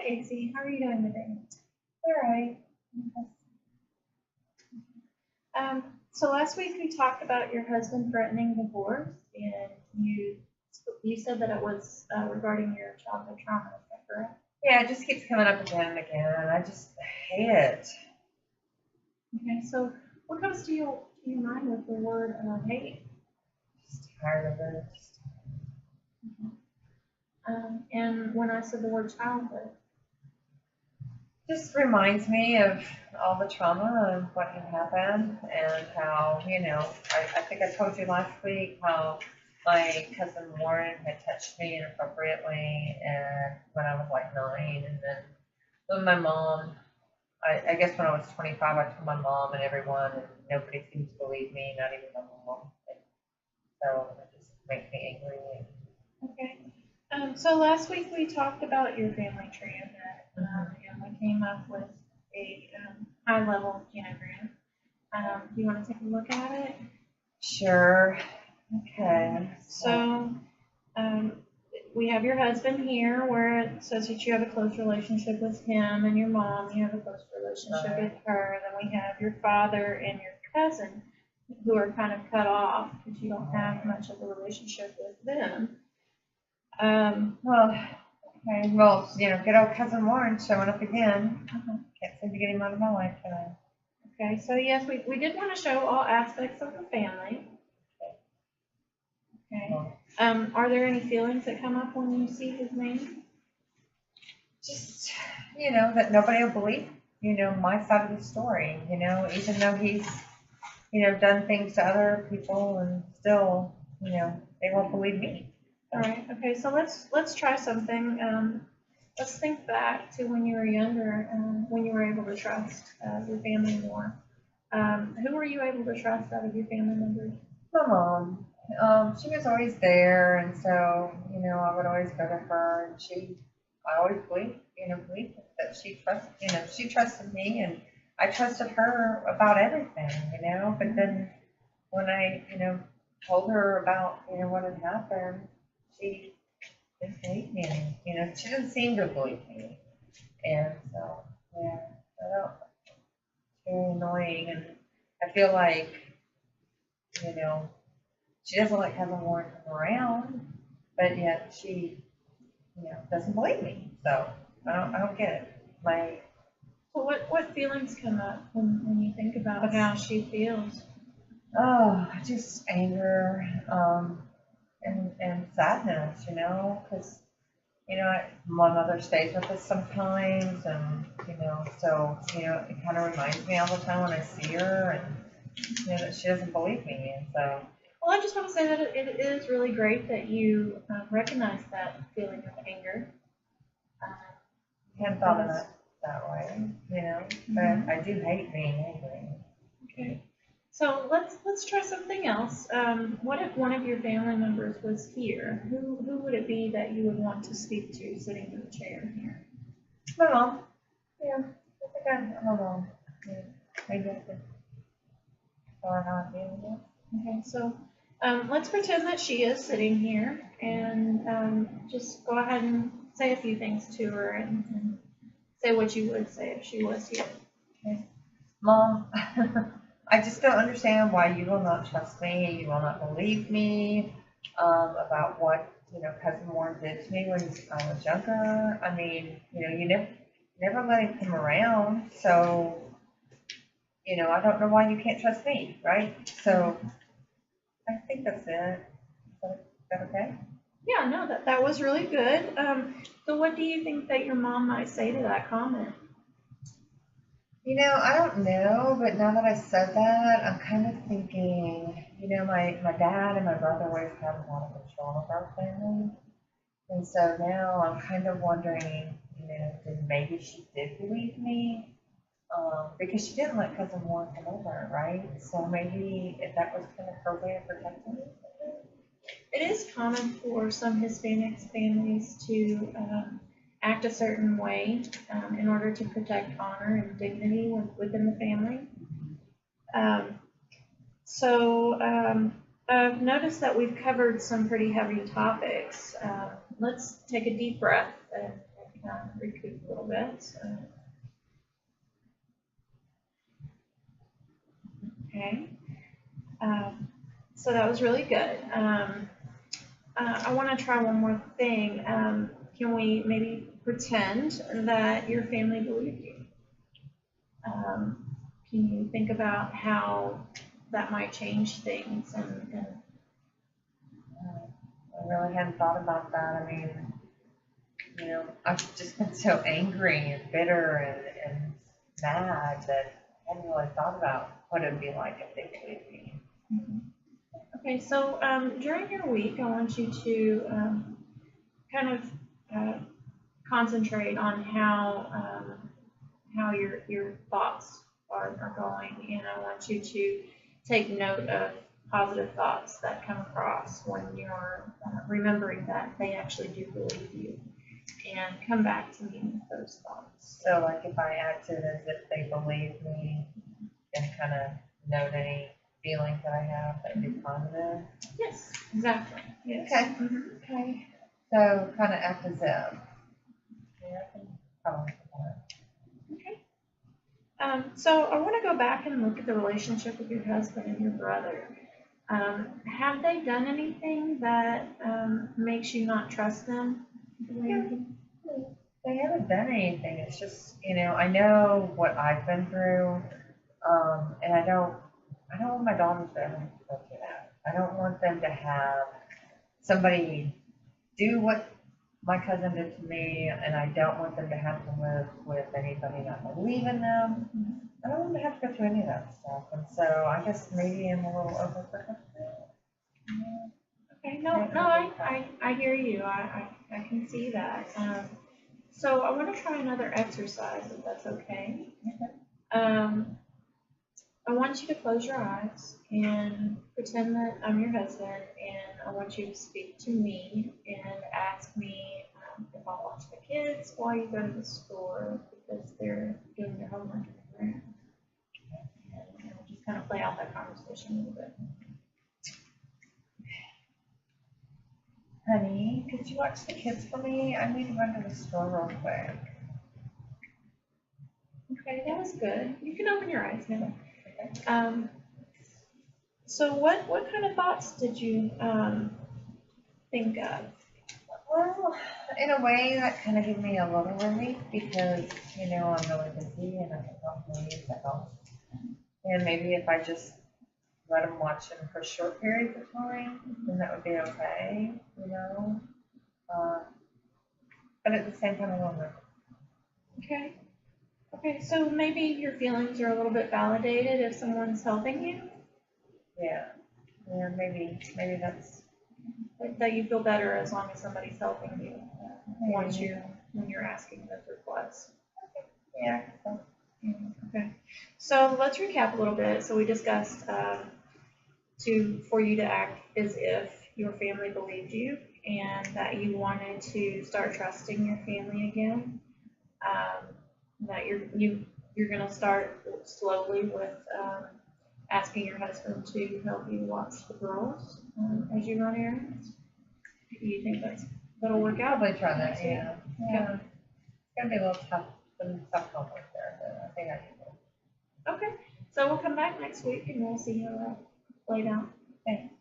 Casey. How are you doing today? All right. So last week we talked about your husband threatening divorce, and you said that it was regarding your childhood trauma. Is that correct? Yeah, it just keeps coming up again and again, and I just hate it. Okay. So what comes to your mind with the word hate? Just tired of it. And when I said the word childhood. Just reminds me of all the trauma and what had happened, and how, I think I told you last week how my cousin Warren had touched me inappropriately, and when I was like 9, and then when my mom, I guess when I was 25, I told my mom and everyone, and nobody seemed to believe me, not even my mom. And so it just makes me angry. Okay. So last week we talked about your family tree a bit, and we came up with a high-level genogram. Do you want to take a look at it? Sure. Okay. So we have your husband here, where it says that you have a close relationship with him, and your mom, you have a close relationship with her. Then we have your father and your cousin, who are kind of cut off because you don't have much of a relationship with them. Okay. Well, good old cousin Warren showing up again. Can't seem to get him out of my life today. Okay, so yes, we did want to show all aspects of the family. Okay. Are there any feelings that come up when you see his name? Just, that nobody will believe, my side of the story, even though he's, done things to other people, and still, they won't believe me. All right. Okay. So let's try something. Let's think back to when you were younger, when you were able to trust your family more. Who were you able to trust out of your family members? My mom. She was always there, and so I would always go to her, and I always believed that she trusted me, and I trusted her about everything, But then when I told her about what had happened, she didn't believe me. She didn't seem to believe me. And so, yeah, it's very annoying. And I feel like, she doesn't like having Warren come around, but yet she, doesn't believe me. So I don't get it. So what feelings come up when you think about how she feels? Oh, just anger, and sadness, because, my mother stays with us sometimes, and, so, it kind of reminds me all the time when I see her, and, that she doesn't believe me, and so. Well, I just want to say that it is really great that you recognize that feeling of anger. I hadn't thought of it that way, but I do hate being angry. Okay. So let's try something else. What if one of your family members was here? Who would it be that you would want to speak to sitting in the chair here? My mom. Yeah, I think my mom. Yeah, I guess it's or not being. Okay, so let's pretend that she is sitting here, and just go ahead and say a few things to her, and say what you would say if she was here. Okay. Mom. I just don't understand why you will not trust me. You will not believe me about what cousin Warren did to me when I was younger. I mean, you never let him come around, so I don't know why you can't trust me, right? So I think that's it. Is that okay? Yeah, no, that was really good. So what do you think that your mom might say to that comment? I don't know, but now that I said that, I'm kind of thinking, my dad and my brother always had a lot of control of our family. And so now I'm kind of wondering, did maybe she did believe me? Because she didn't let cousin Warren come over, right? So maybe if that was kind of her way of protecting me. It is common for some Hispanic families to act a certain way in order to protect honor and dignity within the family. I've noticed that we've covered some pretty heavy topics. Let's take a deep breath and recoup a little bit. So. Okay. So that was really good. I want to try one more thing. Can we maybe pretend that your family believed you? Can you think about how that might change things? And I really hadn't thought about that. I mean, I've just been so angry and bitter and mad that I hadn't really thought about what it would be like if they believed me. Okay, so during your week, I want you to kind of concentrate on how your thoughts are going, and I want you to take note of positive thoughts that come across when you're remembering that they actually do believe you, and come back to me with those thoughts. So, like, if I acted as if they believe me, and kind of note any feelings that I have that would be positive. Yes, exactly. Yes. Okay. Okay. So, kind of act as if. Yeah, I can probably do that. Okay. So I want to go back and look at the relationship with your husband and your brother. Have they done anything that makes you not trust them? They haven't done anything. It's just, I know what I've been through, and I don't want my daughters to ever go through that. I don't want them to have somebody do what my cousin did to me, and I don't want them to have to live with anybody not believe in them. I don't want them to have to go through any of that stuff, and so I guess maybe I'm a little overprotective. Okay, no, I hear you. I can see that. So I want to try another exercise, if that's okay. I want you to close your eyes and pretend that I'm your husband, and I want you to speak to me and ask me if I'll watch the kids while you go to the store because they're doing their homework in the room. And we'll just kind of play out that conversation a little bit. Honey, could you watch the kids for me? I need to run to the store real quick. Okay, that was good. You can open your eyes now. So what kind of thoughts did you think of? Well, in a way, that kind of gave me a little relief because, I'm really busy and I don't believe that helps. And maybe if I just let them watch them for short periods of time, then that would be okay, But at the same time, I don't know. Okay. Okay, so maybe your feelings are a little bit validated if someone's helping you? Yeah, maybe that's... Like that you feel better as long as somebody's helping you when you're asking those requests. Yeah. Okay. So let's recap a little bit. So we discussed for you to act as if your family believed you and that you wanted to start trusting your family again. That you're going to start slowly with asking your husband to help you watch the girls as you run errands. Do you think that'll work out? Probably try that, yeah. It's going to be a little tough, some tough homework there, but I think I can do it. Okay, so we'll come back next week and we'll see how that played out. Thanks.